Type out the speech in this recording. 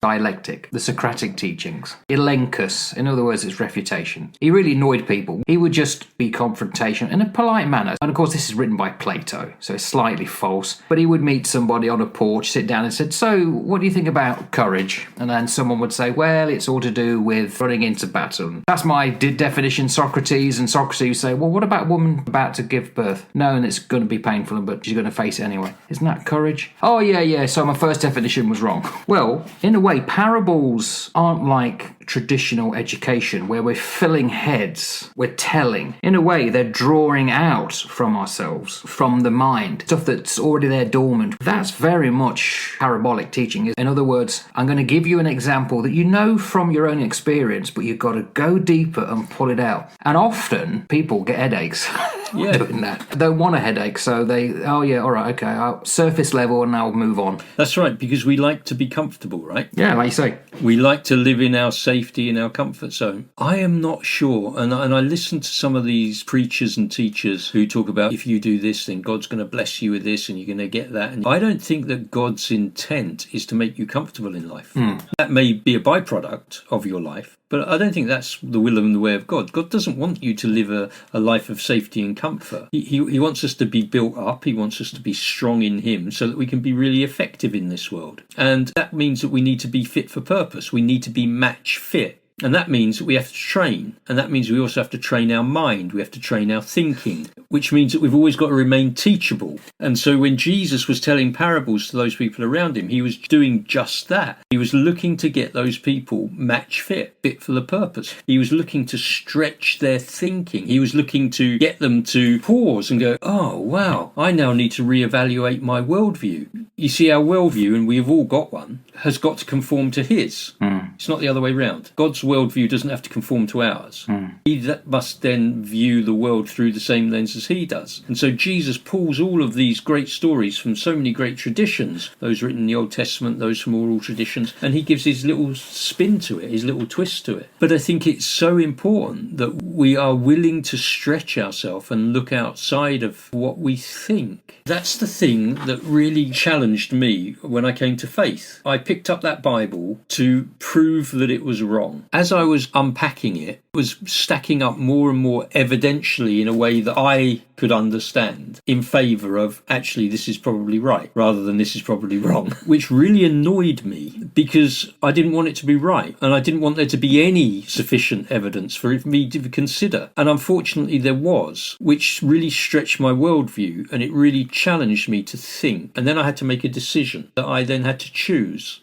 dialectic, the Socratic teachings, elenchus, in other words, it's refutation. He really annoyed people. He would just be confrontational in a polite manner. And of course, this is written by Plato, so it's slightly false. But he would meet somebody on a porch, sit down and said, "So, what do you think about courage?" And then someone would say, "Well, it's all to do with running into battle." That's my definition, Socrates. And Socrates would say, "Well, what about a woman about to give birth?" "No, and it's going to be painful, but she's going to face it anyway." "Isn't that courage?" "Oh, yeah, so my first definition was wrong." Well, in a way, parables aren't like traditional education where we're filling heads, we're telling. In a way, they're drawing out from ourselves, from the mind, stuff that's already there dormant. That's very much parabolic teaching. In other words, I'm going to give you an example that you know from your own experience, but you've got to go deeper and pull it out. And often people get headaches doing that. They don't want a headache, so they, "Oh yeah, all right, okay, I'll surface level and I'll move on." That's right, because we like to be comfortable, right? Yeah, like you say. We like to live in our safety, in our comfort zone. I am not sure, and I listen to some of these preachers and teachers who talk about, if you do this, then God's going to bless you with this and you're going to get that. And I don't think that God's intent is to make you comfortable in life. That may be a byproduct of your life, but I don't think that's the will and the way of God. God doesn't want you to live a life of safety and comfort. He wants us to be built up. He wants us to be strong in Him so that we can be really effective in this world. And that means that we need to be fit for purpose. We need to be match fit. And that means that we have to train. And that means we also have to train our mind. We have to train our thinking, which means that we've always got to remain teachable. And so when Jesus was telling parables to those people around him, he was doing just that. He was looking to get those people match fit for the purpose. He was looking to stretch their thinking. He was looking to get them to pause and go, "Oh, wow, I now need to reevaluate my worldview." You see, our worldview, and we've all got one, has got to conform to his. It's not the other way round. God's worldview doesn't have to conform to ours. He must then view the world through the same lens as he does. And so Jesus pulls all of these great stories from so many great traditions, those written in the Old Testament, those from oral traditions, and he gives his little spin to it, his little twist to it. But I think it's so important that we are willing to stretch ourselves and look outside of what we think. That's the thing that really challenged me when I came to faith. I picked up that Bible to prove that it was wrong. As I was unpacking it, was stacking up more and more evidentially in a way that I could understand in favour of, actually, this is probably right, rather than this is probably wrong, which really annoyed me because I didn't want it to be right and I didn't want there to be any sufficient evidence for me to consider. And unfortunately there was, which really stretched my worldview and it really challenged me to think. And then I had to make a decision that I then had to choose.